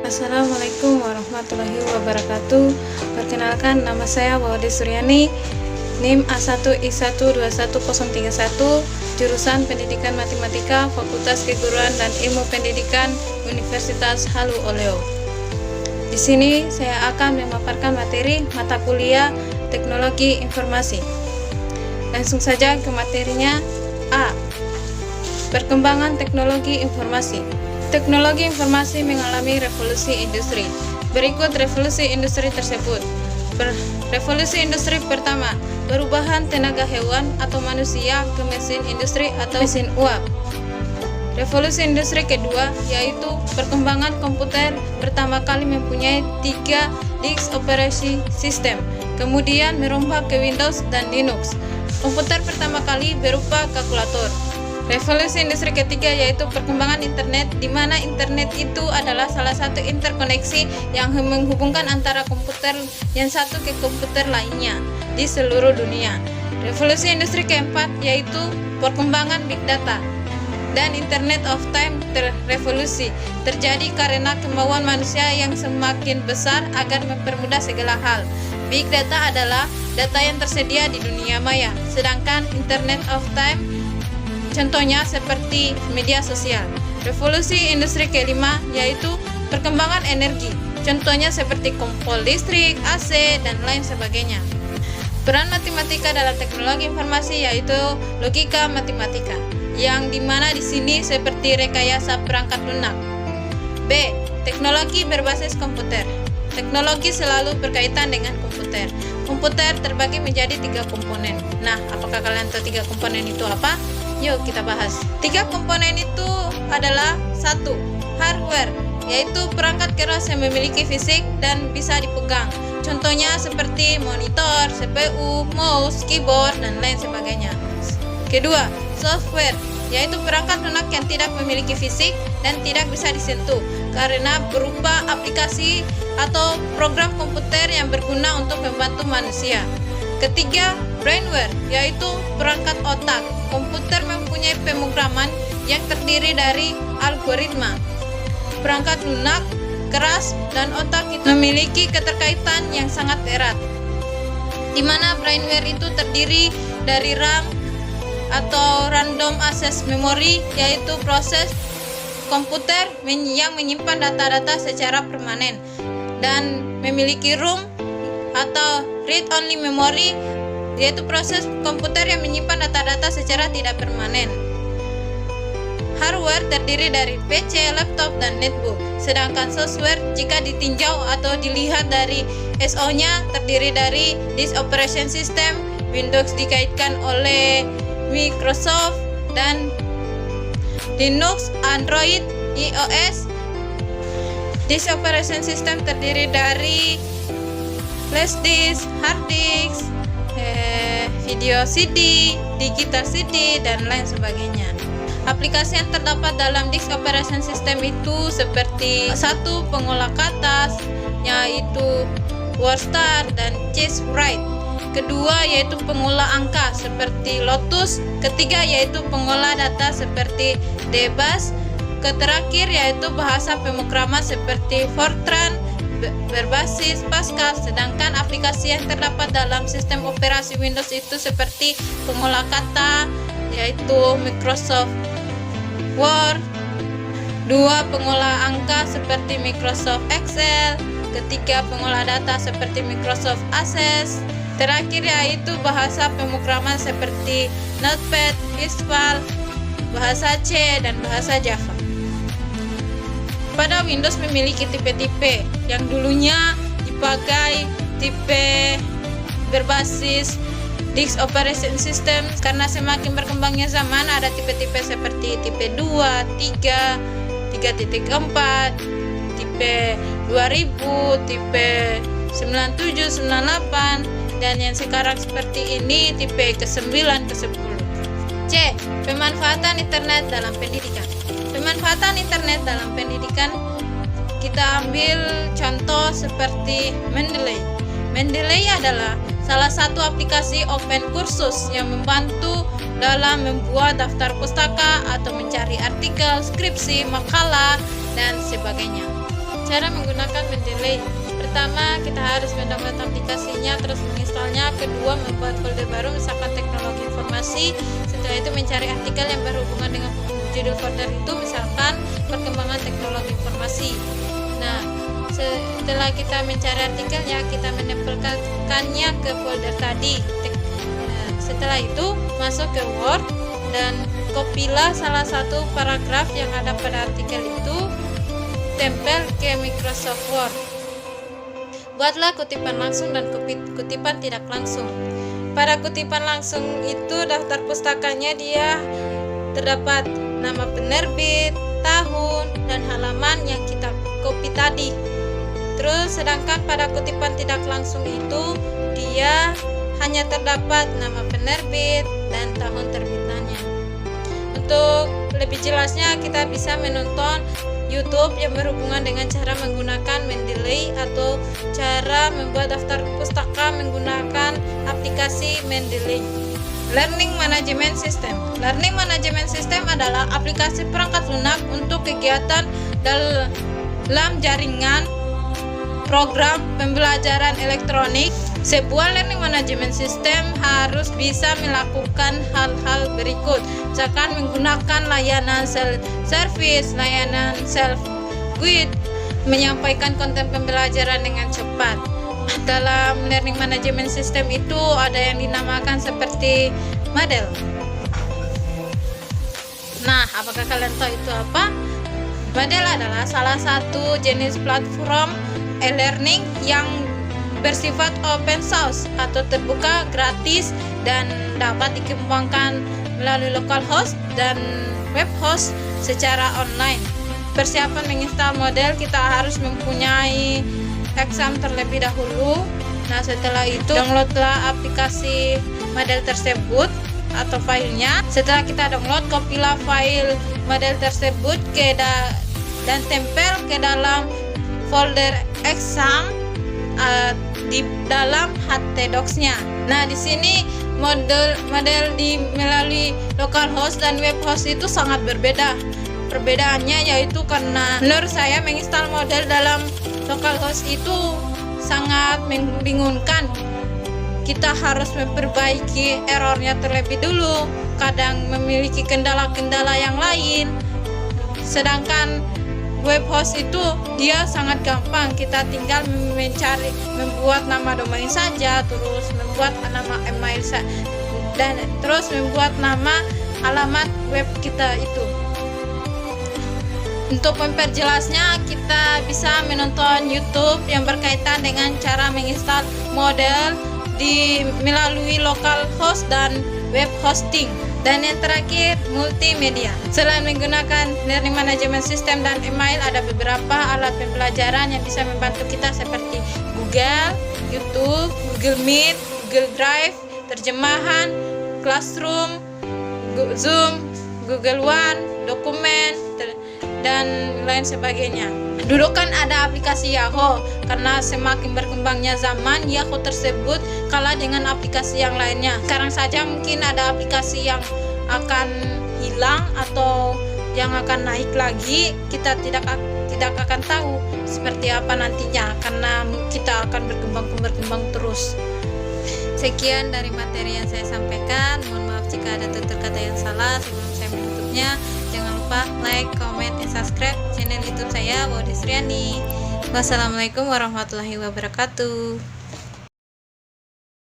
Assalamualaikum warahmatullahi wabarakatuh. Perkenalkan, nama saya Wawade Suryani, NIM A1I1211031, jurusan Pendidikan Matematika, Fakultas Keguruan dan Ilmu Pendidikan, Universitas Halu Oleo. Di sini saya akan memaparkan materi mata kuliah Teknologi Informasi. Langsung saja ke materinya. A. Perkembangan teknologi informasi. Teknologi informasi mengalami revolusi industri. Berikut revolusi industri tersebut. Revolusi industri pertama, perubahan tenaga hewan atau manusia ke mesin industri atau mesin uap. Revolusi industri kedua, yaitu perkembangan komputer pertama kali mempunyai 3 disk operasi sistem, kemudian merombak ke Windows dan Linux. Komputer pertama kali berupa kalkulator. Revolusi industri ketiga yaitu perkembangan internet, di mana internet itu adalah salah satu interkoneksi yang menghubungkan antara komputer yang satu ke komputer lainnya di seluruh dunia. Revolusi industri keempat yaitu perkembangan big data dan Internet of Time revolusi terjadi karena kemauan manusia yang semakin besar agar mempermudah segala hal. Big data adalah data yang tersedia di dunia maya, sedangkan Internet of Time contohnya seperti media sosial. Revolusi industri kelima yaitu perkembangan energi, contohnya seperti kompor listrik, AC, dan lain sebagainya. Peran matematika dalam teknologi informasi yaitu logika matematika, yang dimana di sini seperti rekayasa perangkat lunak. B. Teknologi berbasis komputer. Teknologi selalu berkaitan dengan komputer. Komputer terbagi menjadi 3 komponen. Nah, apakah kalian tahu 3 komponen itu apa? Yuk kita bahas. 3 komponen itu adalah 1. Hardware, yaitu perangkat keras yang memiliki fisik dan bisa dipegang. Contohnya seperti monitor, CPU, mouse, keyboard, dan lain sebagainya. Kedua, software, yaitu perangkat lunak yang tidak memiliki fisik dan tidak bisa disentuh karena berupa aplikasi atau program komputer yang berguna untuk membantu manusia. Ketiga, brainware, yaitu perangkat otak. Komputer mempunyai pemrograman yang terdiri dari algoritma. Perangkat lunak, keras, dan otak itu memiliki keterkaitan yang sangat erat, di mana brainware itu terdiri dari RAM atau random access memory, yaitu proses komputer yang menyimpan data-data secara permanen, dan memiliki ROM atau read only memory, yaitu proses komputer yang menyimpan data-data secara tidak permanen. Hardware terdiri dari PC, laptop, dan netbook, sedangkan software jika ditinjau atau dilihat dari SO-nya terdiri dari disk operation system, Windows dikaitkan oleh Microsoft, dan Linux, Android, iOS. Disk operation system terdiri dari flash disk, hard disk, video CD, digital CD, dan lain sebagainya. Aplikasi yang terdapat dalam disk operation system itu seperti 1. Pengolah kata, yaitu WordStar dan ChessWright. Kedua yaitu pengolah angka seperti Lotus. Ketiga yaitu pengolah data seperti DBAS. Terakhir yaitu bahasa pemrograman seperti Fortran berbasis Pascal. Sedangkan aplikasi yang terdapat dalam sistem operasi Windows itu seperti pengolah kata yaitu Microsoft Word. 2. Pengolah angka seperti Microsoft Excel. Ketiga pengolah data seperti Microsoft Access. Terakhir yaitu bahasa pemrograman seperti Notepad, Visual, bahasa C, dan bahasa Java. Pada Windows memiliki tipe-tipe yang dulunya dipakai tipe berbasis disk operation system. Karena semakin berkembangnya zaman, ada tipe-tipe seperti tipe 2, 3, 3.4, tipe 2000, tipe 97, 98, dan yang sekarang seperti ini tipe ke-9, ke-10. C. Pemanfaatan internet dalam pendidikan. Pemanfaatan internet dalam pendidikan, kita ambil contoh seperti Mendeley. Mendeley adalah salah satu aplikasi open kursus yang membantu dalam membuat daftar pustaka atau mencari artikel, skripsi, makalah, dan sebagainya. Cara menggunakan Mendeley. Pertama, kita harus mendownload aplikasinya, terus menginstalnya. Kedua, membuat folder baru, misalkan teknologi informasi. Setelah itu mencari artikel yang berhubungan dengan judul folder itu, misalkan perkembangan teknologi informasi. Nah, setelah kita mencari artikelnya, kita menempelkannya ke folder tadi. Nah, setelah itu masuk ke Word dan kopilah salah satu paragraf yang ada pada artikel itu, tempel ke Microsoft Word. Buatlah kutipan langsung dan kutipan tidak langsung. Pada kutipan langsung itu daftar pustakanya dia terdapat nama penerbit, tahun, dan halaman yang kita copy tadi. Terus sedangkan pada kutipan tidak langsung itu dia hanya terdapat nama penerbit dan tahun terbitannya. Untuk lebih jelasnya kita bisa menonton YouTube yang berhubungan dengan cara menggunakan Mendeley atau cara membuat daftar pustaka menggunakan aplikasi Mendeley. Learning Management System. Learning Management System adalah aplikasi perangkat lunak untuk kegiatan dalam jaringan program pembelajaran elektronik. Sebuah learning management system harus bisa melakukan hal-hal berikut, misalkan menggunakan layanan self-service, layanan self-guide, menyampaikan konten pembelajaran dengan cepat. Dalam learning management system itu ada yang dinamakan seperti model. Nah, apakah kalian tahu itu apa? Model adalah salah satu jenis platform e-learning yang bersifat open source atau terbuka, gratis, dan dapat dikembangkan melalui local host dan web host secara online. Persiapan menginstal model, kita harus mempunyai exam terlebih dahulu. Nah, setelah itu downloadlah aplikasi model tersebut atau filenya. Setelah kita download, kopilah file model tersebut dan tempel ke dalam folder exam di dalam htdocs-nya. Nah, di sini model melalui local host dan web host itu sangat berbeda. Perbedaannya yaitu karena menurut saya menginstal model dalam local host itu sangat membingungkan. Kita harus memperbaiki errornya terlebih dulu, kadang memiliki kendala-kendala yang lain. Sedangkan web host itu dia sangat gampang, kita tinggal membuat nama domain saja, terus membuat nama email dan terus membuat nama alamat web kita itu. Untuk memperjelasnya, kita bisa menonton YouTube yang berkaitan dengan cara menginstal model melalui local host dan web hosting. Dan yang terakhir, multimedia. Selain menggunakan learning management system dan email, ada beberapa alat pembelajaran yang bisa membantu kita seperti Google, YouTube, Google Meet, Google Drive, terjemahan, Classroom, Zoom, Google One, dokumen, dan lain sebagainya. Dulu kan ada aplikasi Yahoo, karena semakin berkembangnya zaman, Yahoo tersebut kalah dengan aplikasi yang lainnya. Sekarang saja mungkin ada aplikasi yang akan hilang atau yang akan naik lagi, kita tidak akan tahu seperti apa nantinya, karena kita akan berkembang terus. Sekian dari materi yang saya sampaikan. Mohon maaf jika ada tutur kata yang salah. Sebelum saya menutupnya, jangan lupa like, comment, dan subscribe channel YouTube saya, Wody Sriani. Wassalamualaikum warahmatullahi wabarakatuh.